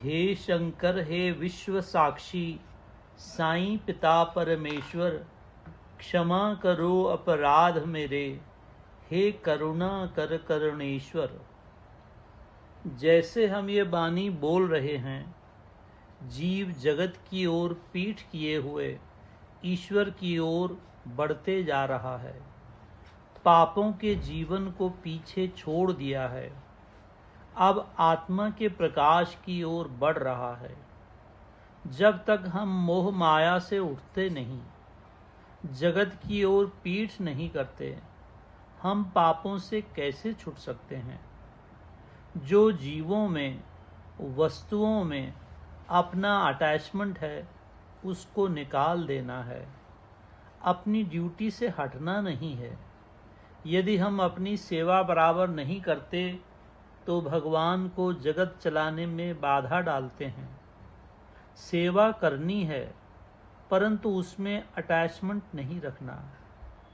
हे शंकर, हे विश्व साक्षी, साईं पिता परमेश्वर, क्षमा करो अपराध मेरे, हे करुणा कर करुणेश्वर। जैसे हम ये बानी बोल रहे हैं, जीव जगत की ओर पीठ किए हुए ईश्वर की ओर बढ़ते जा रहा है। पापों के जीवन को पीछे छोड़ दिया है, अब आत्मा के प्रकाश की ओर बढ़ रहा है। जब तक हम मोह माया से उठते नहीं, जगत की ओर पीठ नहीं करते, हम पापों से कैसे छूट सकते हैं। जो जीवों में, वस्तुओं में अपना अटैचमेंट है, उसको निकाल देना है। अपनी ड्यूटी से हटना नहीं है। यदि हम अपनी सेवा बराबर नहीं करते तो भगवान को जगत चलाने में बाधा डालते हैं। सेवा करनी है, परंतु उसमें अटैचमेंट नहीं रखना,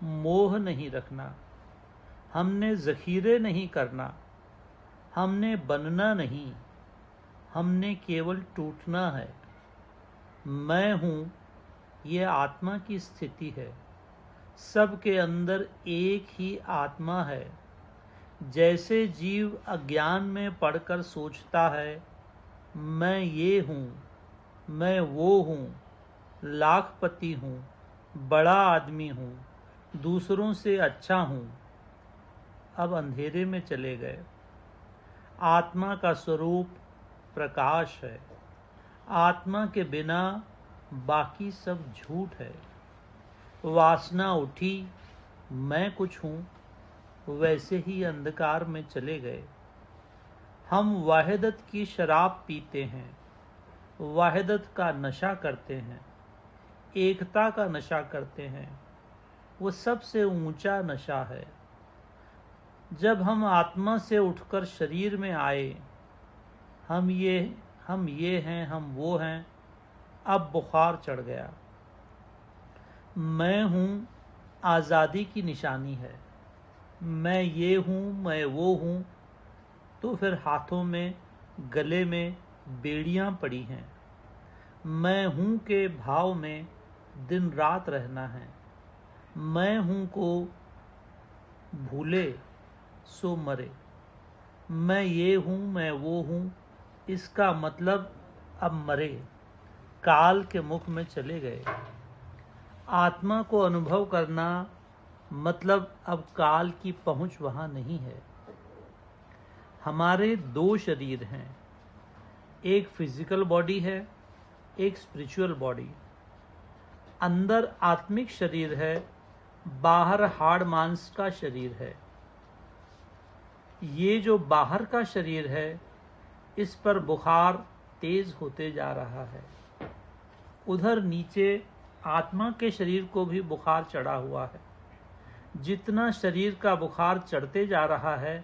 मोह नहीं रखना। हमने ज़ख़ीरे नहीं करना, हमने बनना नहीं, हमने केवल टूटना है। मैं हूँ, ये आत्मा की स्थिति है। सबके अंदर एक ही आत्मा है। जैसे जीव अज्ञान में पड़कर सोचता है, मैं ये हूँ, मैं वो हूँ, लाखपति हूँ, बड़ा आदमी हूँ, दूसरों से अच्छा हूँ, अब अंधेरे में चले गए। आत्मा का स्वरूप प्रकाश है। आत्मा के बिना बाकी सब झूठ है। वासना उठी, मैं कुछ हूँ, वैसे ही अंधकार में चले गए। हम वाहिदत की शराब पीते हैं, वाहिदत का नशा करते हैं, एकता का नशा करते हैं। वो सबसे ऊंचा नशा है। जब हम आत्मा से उठकर शरीर में आए, हम ये हैं, हम वो हैं, अब बुखार चढ़ गया। मैं हूँ आज़ादी की निशानी है। मैं ये हूँ, मैं वो हूँ, तो फिर हाथों में, गले में बेड़ियाँ पड़ी हैं। मैं हूँ के भाव में दिन रात रहना है। मैं हूँ को भूले सो मरे। मैं ये हूँ, मैं वो हूँ, इसका मतलब अब मरे, काल के मुख में चले गए। आत्मा को अनुभव करना मतलब अब काल की पहुंच वहां नहीं है। हमारे दो शरीर हैं, एक फिजिकल बॉडी है, एक स्पिरिचुअल बॉडी। अंदर आत्मिक शरीर है, बाहर हाड़ मांस का शरीर है। ये जो बाहर का शरीर है, इस पर बुखार तेज होते जा रहा है। उधर नीचे आत्मा के शरीर को भी बुखार चढ़ा हुआ है। जितना शरीर का बुखार चढ़ते जा रहा है,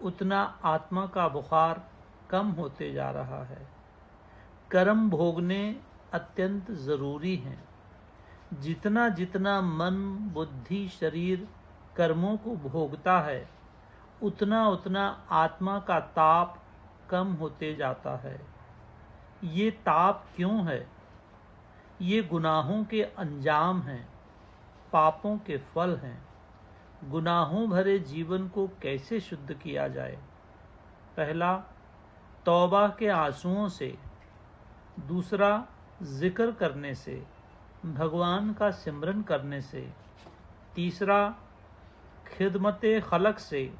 उतना आत्मा का बुखार कम होते जा रहा है। कर्म भोगने अत्यंत ज़रूरी हैं। जितना जितना मन, बुद्धि, शरीर कर्मों को भोगता है, उतना उतना आत्मा का ताप कम होते जाता है। ये ताप क्यों है? ये गुनाहों के अंजाम हैं, पापों के फल हैं। गुनाहों भरे जीवन को कैसे शुद्ध किया जाए? पहला, तौबा के आंसुओं से। दूसरा, जिक्र करने से, भगवान का सिमरन करने से। तीसरा, खिदमते खलक से,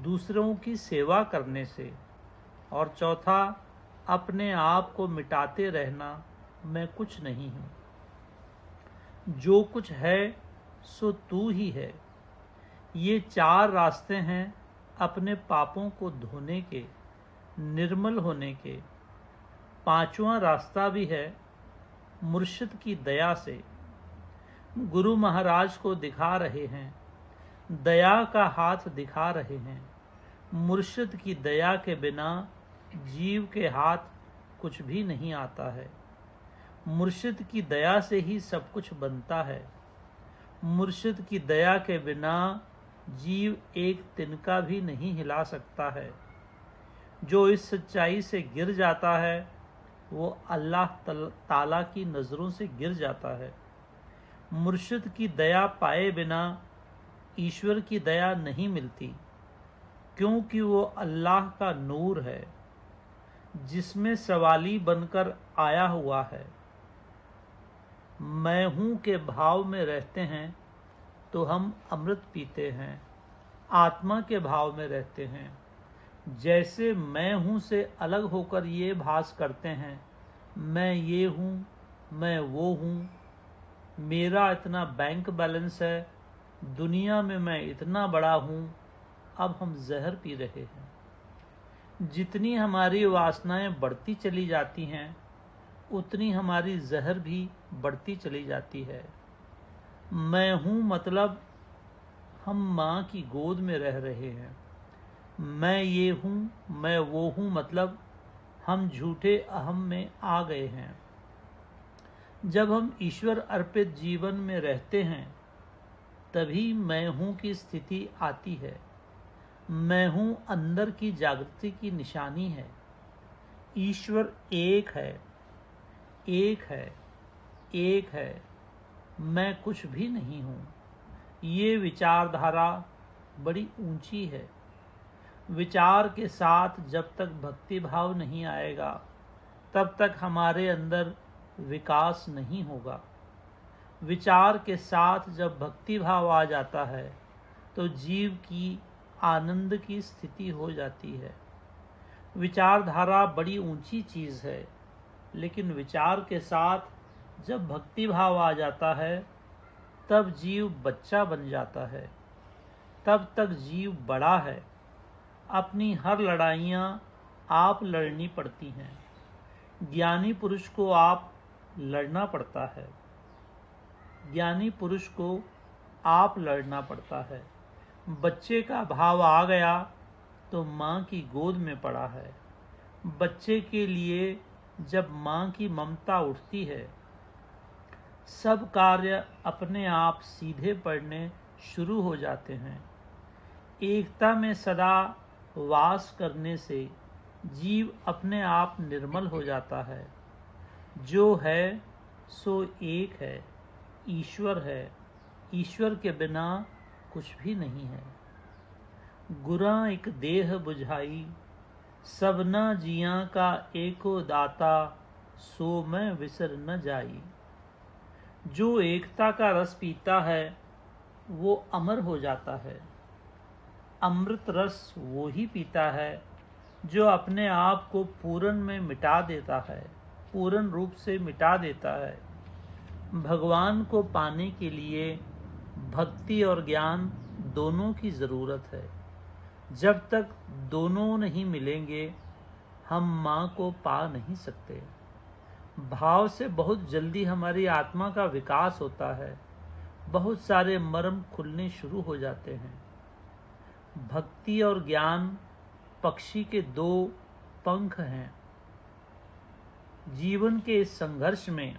दूसरों की सेवा करने से। और चौथा, अपने आप को मिटाते रहना, मैं कुछ नहीं हूँ। जो कुछ है सो तू ही है। ये चार रास्ते हैं अपने पापों को धोने के, निर्मल होने के। पांचवां रास्ता भी है मुर्शिद की दया से। गुरु महाराज को दिखा रहे हैं, दया का हाथ दिखा रहे हैं। मुर्शिद की दया के बिना जीव के हाथ कुछ भी नहीं आता है। मुर्शिद की दया से ही सब कुछ बनता है। मुर्शिद की दया के बिना जीव एक तिनका भी नहीं हिला सकता है। जो इस सच्चाई से गिर जाता है वो अल्लाह ताला की नज़रों से गिर जाता है। मुर्शिद की दया पाए बिना ईश्वर की दया नहीं मिलती, क्योंकि वो अल्लाह का नूर है जिसमें सवाली बनकर आया हुआ है। मैं हूँ के भाव में रहते हैं तो हम अमृत पीते हैं, आत्मा के भाव में रहते हैं। जैसे मैं हूँ से अलग होकर ये भास करते हैं, मैं ये हूँ, मैं वो हूँ, मेरा इतना बैंक बैलेंस है, दुनिया में मैं इतना बड़ा हूँ। अब हम जहर पी रहे हैं। जितनी हमारी वासनाएं बढ़ती चली जाती हैं उतनी हमारी जहर भी बढ़ती चली जाती है। मैं हूँ मतलब हम माँ की गोद में रह रहे हैं। मैं ये हूँ, मैं वो हूँ मतलब हम झूठे अहम में आ गए हैं। जब हम ईश्वर अर्पित जीवन में रहते हैं तभी मैं हूँ की स्थिति आती है। मैं हूँ अंदर की जागृति की निशानी है। ईश्वर एक है, एक है, एक है, मैं कुछ भी नहीं हूँ। ये विचारधारा बड़ी ऊंची है। विचार के साथ जब तक भक्ति भाव नहीं आएगा तब तक हमारे अंदर विकास नहीं होगा। विचार के साथ जब भक्ति भाव आ जाता है तो जीव की आनंद की स्थिति हो जाती है। विचारधारा बड़ी ऊंची चीज है, लेकिन विचार के साथ जब भक्ति भाव आ जाता है तब जीव बच्चा बन जाता है। तब तक जीव बड़ा है। अपनी हर लड़ाइयाँ आप लड़नी पड़ती हैं। ज्ञानी पुरुष को आप लड़ना पड़ता है। ज्ञानी पुरुष को आप लड़ना पड़ता है। बच्चे का भाव आ गया तो माँ की गोद में पड़ा है। बच्चे के लिए जब माँ की ममता उठती है, सब कार्य अपने आप सीधे पड़ने शुरू हो जाते हैं। एकता में सदा वास करने से जीव अपने आप निर्मल हो जाता है। जो है सो एक है, ईश्वर है। ईश्वर के बिना कुछ भी नहीं है। गुरा एक देह बुझाई, सबना जिया का एको दाता, सो मैं विसर न जाई। जो एकता का रस पीता है वो अमर हो जाता है। अमृत रस वो ही पीता है जो अपने आप को पूर्ण में मिटा देता है, पूर्ण रूप से मिटा देता है। भगवान को पाने के लिए भक्ति और ज्ञान दोनों की ज़रूरत है। जब तक दोनों नहीं मिलेंगे हम माँ को पा नहीं सकते। भाव से बहुत जल्दी हमारी आत्मा का विकास होता है। बहुत सारे मर्म खुलने शुरू हो जाते हैं। भक्ति और ज्ञान पक्षी के दो पंख हैं। जीवन के इस संघर्ष में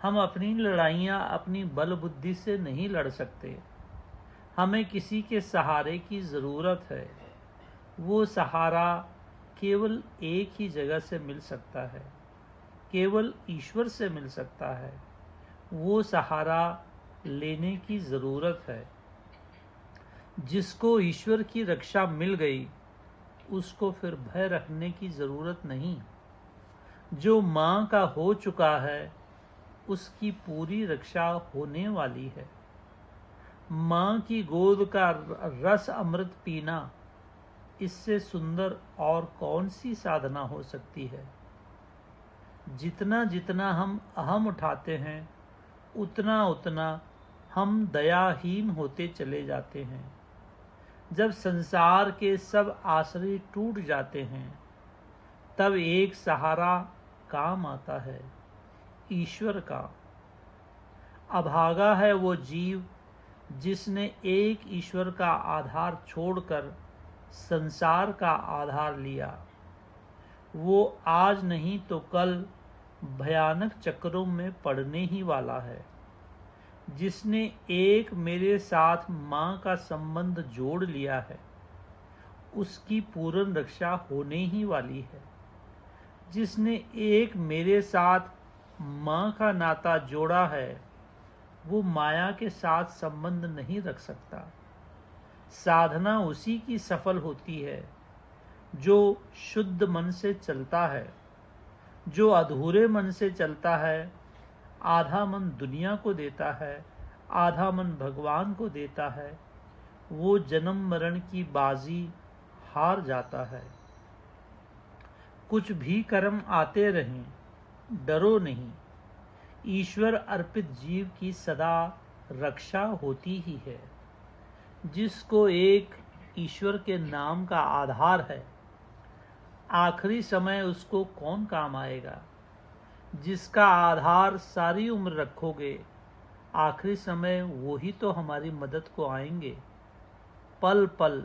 हम अपनी लड़ाइयाँ अपनी बल बुद्धि से नहीं लड़ सकते। हमें किसी के सहारे की ज़रूरत है। वो सहारा केवल एक ही जगह से मिल सकता है, केवल ईश्वर से मिल सकता है। वो सहारा लेने की ज़रूरत है। जिसको ईश्वर की रक्षा मिल गई उसको फिर भय रखने की ज़रूरत नहीं। जो माँ का हो चुका है उसकी पूरी रक्षा होने वाली है। माँ की गोद का रस अमृत पीना, इससे सुंदर और कौन सी साधना हो सकती है। जितना जितना हम अहम उठाते हैं उतना उतना हम दयाहीन होते चले जाते हैं। जब संसार के सब आश्रय टूट जाते हैं तब एक सहारा काम आता है, ईश्वर का। अभागा है वो जीव जिसने एक ईश्वर का आधार छोड़कर संसार का आधार लिया। वो आज नहीं तो कल भयानक चक्रों में पड़ने ही वाला है। जिसने एक मेरे साथ माँ का संबंध जोड़ लिया है उसकी पूर्ण रक्षा होने ही वाली है। जिसने एक मेरे साथ माँ का नाता जोड़ा है, वो माया के साथ संबंध नहीं रख सकता। साधना उसी की सफल होती है जो शुद्ध मन से चलता है। जो अधूरे मन से चलता है, आधा मन दुनिया को देता है, आधा मन भगवान को देता है, वो जन्म मरण की बाजी हार जाता है। कुछ भी कर्म आते रहें, डरो नहीं। ईश्वर अर्पित जीव की सदा रक्षा होती ही है। जिसको एक ईश्वर के नाम का आधार है, आखिरी समय उसको कौन काम आएगा। जिसका आधार सारी उम्र रखोगे, आखिरी समय वो ही तो हमारी मदद को आएंगे। पल पल,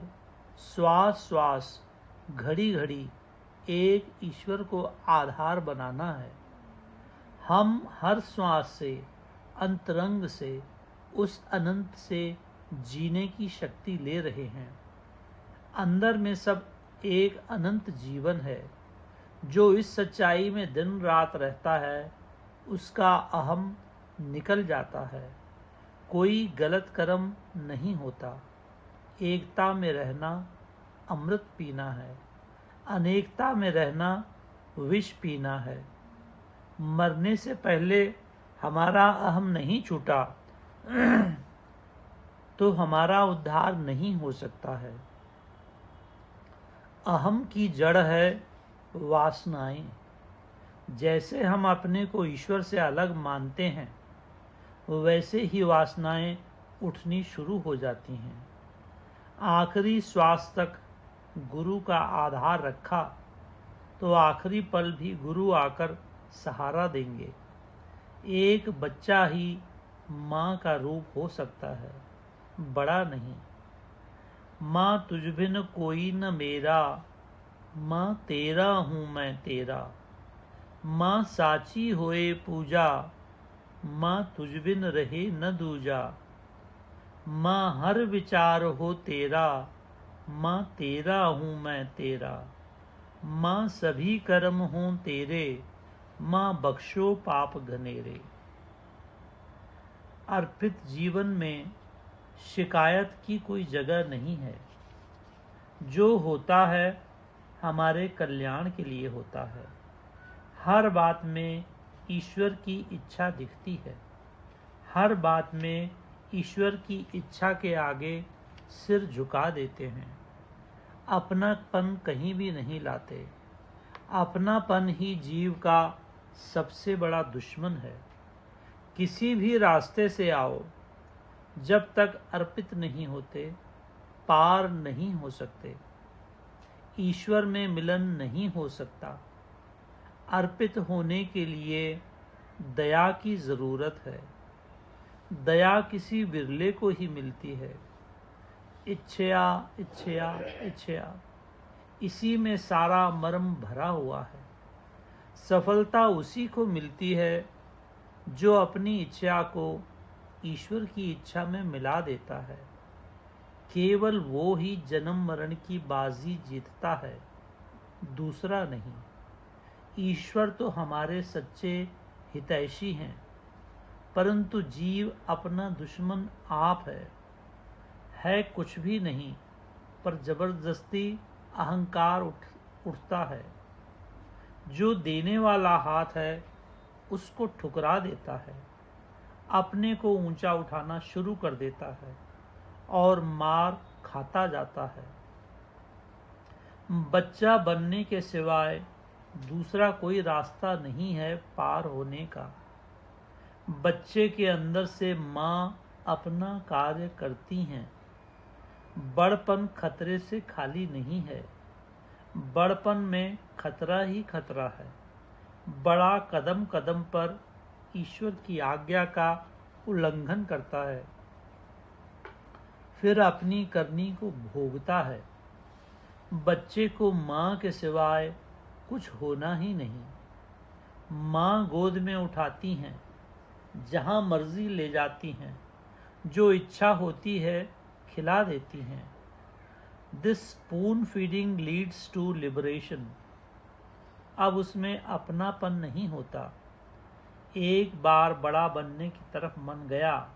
श्वास श्वास, घड़ी घड़ी एक ईश्वर को आधार बनाना है। हम हर श्वास से, अंतरंग से, उस अनंत से जीने की शक्ति ले रहे हैं। अंदर में सब एक अनंत जीवन है। जो इस सच्चाई में दिन रात रहता है, उसका अहम निकल जाता है। कोई गलत कर्म नहीं होता। एकता में रहना अमृत पीना है, अनेकता में रहना विष पीना है। मरने से पहले हमारा अहम नहीं छूटा तो हमारा उद्धार नहीं हो सकता है। अहम की जड़ है वासनाएं। जैसे हम अपने को ईश्वर से अलग मानते हैं, वैसे ही वासनाएं उठनी शुरू हो जाती हैं। आखिरी श्वास तक गुरु का आधार रखा तो आखिरी पल भी गुरु आकर सहारा देंगे। एक बच्चा ही माँ का रूप हो सकता है, बड़ा नहीं। माँ तुझ बिन कोई न मेरा, माँ तेरा हूँ मैं तेरा। माँ साची होए पूजा, माँ तुझ बिन रहे न दूजा। माँ हर विचार हो तेरा, माँ तेरा हूँ मैं तेरा। माँ सभी कर्म हों तेरे, माँ बख्शो पाप घनेरे। अर्पित जीवन में शिकायत की कोई जगह नहीं है। जो होता है हमारे कल्याण के लिए होता है। हर बात में ईश्वर की इच्छा दिखती है। हर बात में ईश्वर की इच्छा के आगे सिर झुका देते हैं। अपनापन कहीं भी नहीं लाते। अपनापन ही जीव का सबसे बड़ा दुश्मन है। किसी भी रास्ते से आओ, जब तक अर्पित नहीं होते, पार नहीं हो सकते। ईश्वर में मिलन नहीं हो सकता। अर्पित होने के लिए दया की जरूरत है। दया किसी विरले को ही मिलती है। इच्छया इच्छया इच्छया, इसी में सारा मर्म भरा हुआ है। सफलता उसी को मिलती है जो अपनी इच्छा को ईश्वर की इच्छा में मिला देता है। केवल वो ही जन्म मरण की बाजी जीतता है, दूसरा नहीं। ईश्वर तो हमारे सच्चे हितैषी हैं, परंतु जीव अपना दुश्मन आप है कुछ भी नहीं, पर जबरदस्ती अहंकार उठता है। जो देने वाला हाथ है उसको ठुकरा देता है, अपने को ऊंचा उठाना शुरू कर देता है और मार खाता जाता है। बच्चा बनने के सिवाय दूसरा कोई रास्ता नहीं है पार होने का। बच्चे के अंदर से माँ अपना कार्य करती हैं। बड़पन खतरे से खाली नहीं है। बड़पन में खतरा ही खतरा है। बड़ा कदम कदम पर ईश्वर की आज्ञा का उल्लंघन करता है, फिर अपनी करनी को भोगता है। बच्चे को माँ के सिवाय कुछ होना ही नहीं। माँ गोद में उठाती हैं, जहाँ मर्जी ले जाती हैं, जो इच्छा होती है खिला देती हैं। This spoon feeding leads to liberation. अब उसमें अपनापन नहीं होता। एक बार बड़ा बनने की तरफ मन गया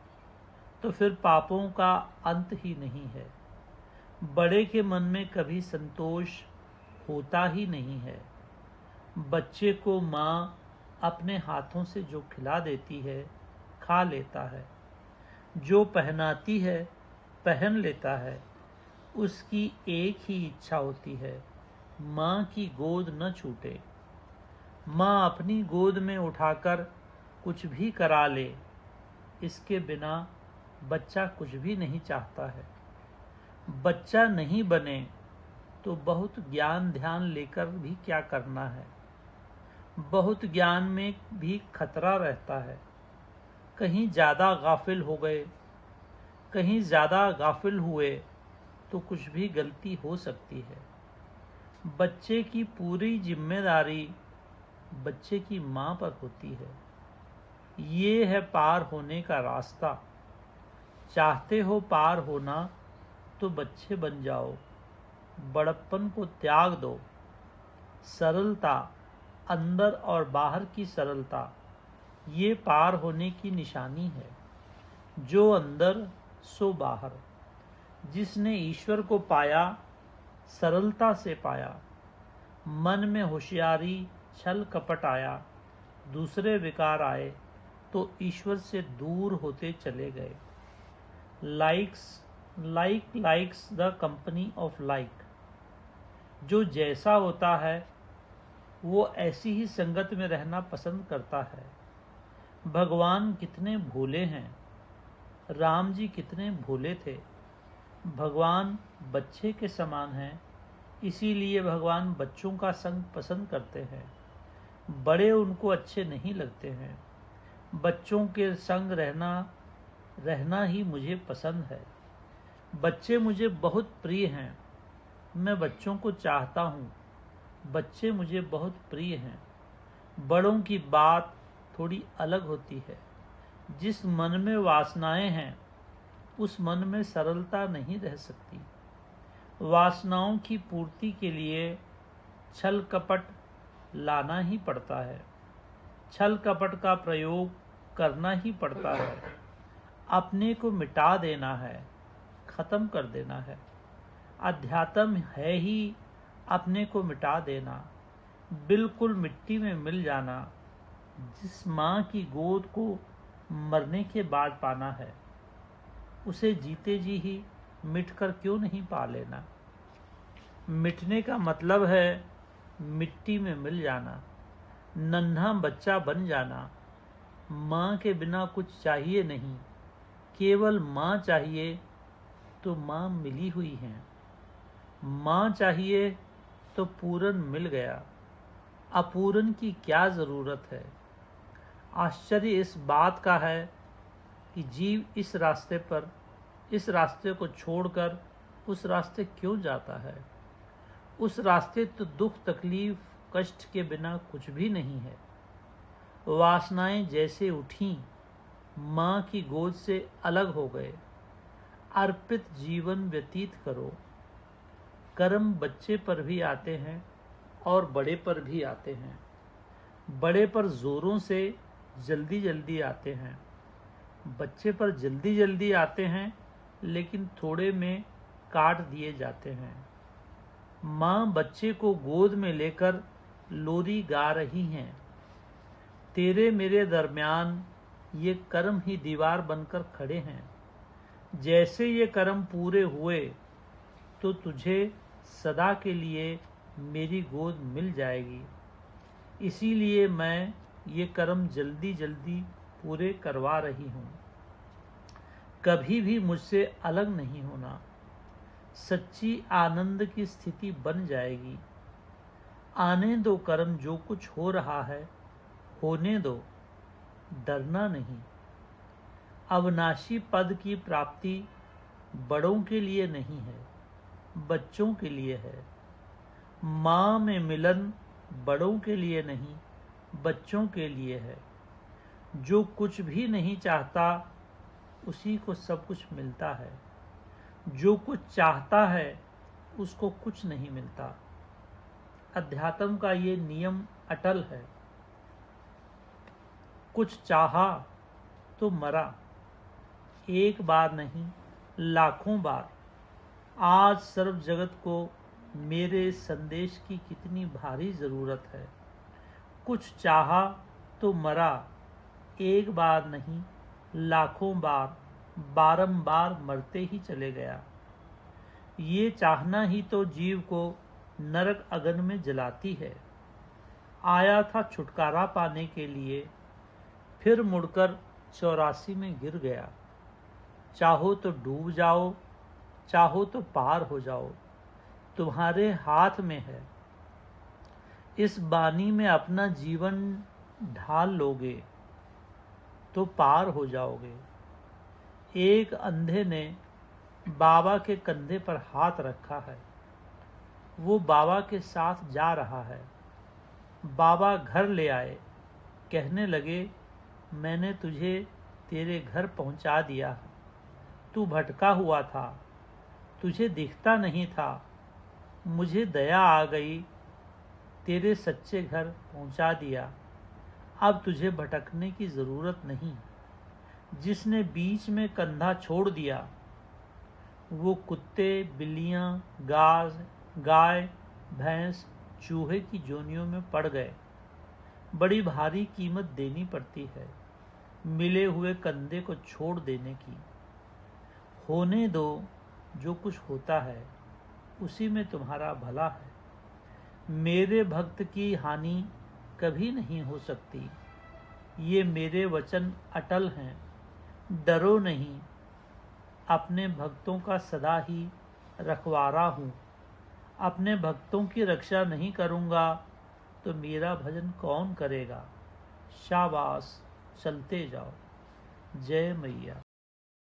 तो फिर पापों का अंत ही नहीं है। बड़े के मन में कभी संतोष होता ही नहीं है। बच्चे को माँ अपने हाथों से जो खिला देती है खा लेता है, जो पहनाती है पहन लेता है। उसकी एक ही इच्छा होती है, माँ की गोद न छूटे। माँ अपनी गोद में उठाकर कुछ भी करा ले, इसके बिना बच्चा कुछ भी नहीं चाहता है। बच्चा नहीं बने तो बहुत ज्ञान ध्यान लेकर भी क्या करना है। बहुत ज्ञान में भी खतरा रहता है। कहीं ज़्यादा गाफिल हो गए, कहीं ज़्यादा गाफिल हुए तो कुछ भी गलती हो सकती है। बच्चे की पूरी जिम्मेदारी बच्चे की माँ पर होती है। ये है पार होने का रास्ता। चाहते हो पार होना तो बच्चे बन जाओ। बड़प्पन को त्याग दो। सरलता, अंदर और बाहर की सरलता, ये पार होने की निशानी है। जो अंदर सो बाहर। जिसने ईश्वर को पाया सरलता से पाया। मन में होशियारी छल कपट आया, दूसरे विकार आए तो ईश्वर से दूर होते चले गए। Likes the company of like. जो जैसा होता है वो ऐसी ही संगत में रहना पसंद करता है। भगवान कितने भोले हैं। राम जी कितने भोले थे। भगवान बच्चे के समान हैं, इसीलिए भगवान बच्चों का संग पसंद करते हैं। बड़े उनको अच्छे नहीं लगते हैं। बच्चों के संग रहना ही मुझे पसंद है। बच्चे मुझे बहुत प्रिय हैं। मैं बच्चों को चाहता हूँ। बच्चे मुझे बहुत प्रिय हैं। बड़ों की बात थोड़ी अलग होती है। जिस मन में वासनाएं हैं उस मन में सरलता नहीं रह सकती। वासनाओं की पूर्ति के लिए छल कपट लाना ही पड़ता है। छल कपट का प्रयोग करना ही पड़ता है। अपने को मिटा देना है, खत्म कर देना है। अध्यात्म है ही अपने को मिटा देना, बिल्कुल मिट्टी में मिल जाना। जिस माँ की गोद को मरने के बाद पाना है, उसे जीते जी ही मिटकर क्यों नहीं पा लेना। मिटने का मतलब है मिट्टी में मिल जाना, नन्हा बच्चा बन जाना। माँ के बिना कुछ चाहिए नहीं, केवल माँ चाहिए तो माँ मिली हुई है। माँ चाहिए तो पूरन मिल गया, अपूरन की क्या जरूरत है। आश्चर्य इस बात का है कि जीव इस रास्ते को छोड़कर उस रास्ते क्यों जाता है। उस रास्ते तो दुख तकलीफ कष्ट के बिना कुछ भी नहीं है। वासनाएं जैसे उठी, माँ की गोद से अलग हो गए। अर्पित जीवन व्यतीत करो। कर्म बच्चे पर भी आते हैं और बड़े पर भी आते हैं। बड़े पर जोरों से जल्दी जल्दी आते हैं। बच्चे पर जल्दी जल्दी आते हैं लेकिन थोड़े में काट दिए जाते हैं। माँ बच्चे को गोद में लेकर लोरी गा रही हैं। तेरे मेरे दरमियान ये कर्म ही दीवार बनकर खड़े हैं। जैसे ये कर्म पूरे हुए तो तुझे सदा के लिए मेरी गोद मिल जाएगी। इसीलिए मैं ये कर्म जल्दी जल्दी पूरे करवा रही हूँ। कभी भी मुझसे अलग नहीं होना। सच्ची आनंद की स्थिति बन जाएगी। आने दो कर्म, जो कुछ हो रहा है होने दो, डरना नहीं। अविनाशी पद की प्राप्ति बड़ों के लिए नहीं है, बच्चों के लिए है। माँ में मिलन बड़ों के लिए नहीं, बच्चों के लिए है। जो कुछ भी नहीं चाहता उसी को सब कुछ मिलता है। जो कुछ चाहता है उसको कुछ नहीं मिलता। अध्यात्म का ये नियम अटल है। कुछ चाहा तो मरा, एक बार नहीं लाखों बार। आज सर्व जगत को मेरे संदेश की कितनी भारी जरूरत है। कुछ चाहा तो मरा, एक बार नहीं लाखों बार, बारंबार मरते ही चले गया। ये चाहना ही तो जीव को नरक अगन में जलाती है। आया था छुटकारा पाने के लिए, फिर मुड़कर 84 में गिर गया। चाहो तो डूब जाओ, चाहो तो पार हो जाओ, तुम्हारे हाथ में है। इस बानी में अपना जीवन ढाल लोगे तो पार हो जाओगे। एक अंधे ने बाबा के कंधे पर हाथ रखा है। वो बाबा के साथ जा रहा है। बाबा घर ले आए, कहने लगे, मैंने तुझे तेरे घर पहुंचा दिया। तू भटका हुआ था, तुझे दिखता नहीं था। मुझे दया आ गई, तेरे सच्चे घर पहुंचा दिया। अब तुझे भटकने की जरूरत नहीं। जिसने बीच में कंधा छोड़ दिया, वो कुत्ते, बिल्लियां, गाय, भैंस, चूहे की जोनियों में पड़ गए। बड़ी भारी कीमत देनी पड़ती है मिले हुए कंधे को छोड़ देने की। होने दो, जो कुछ होता है उसी में तुम्हारा भला है। मेरे भक्त की हानि कभी नहीं हो सकती। ये मेरे वचन अटल हैं, डरो नहीं। अपने भक्तों का सदा ही रखवारा हूँ। अपने भक्तों की रक्षा नहीं करूँगा तो मेरा भजन कौन करेगा। शाबाश, चलते जाओ। जय मैया।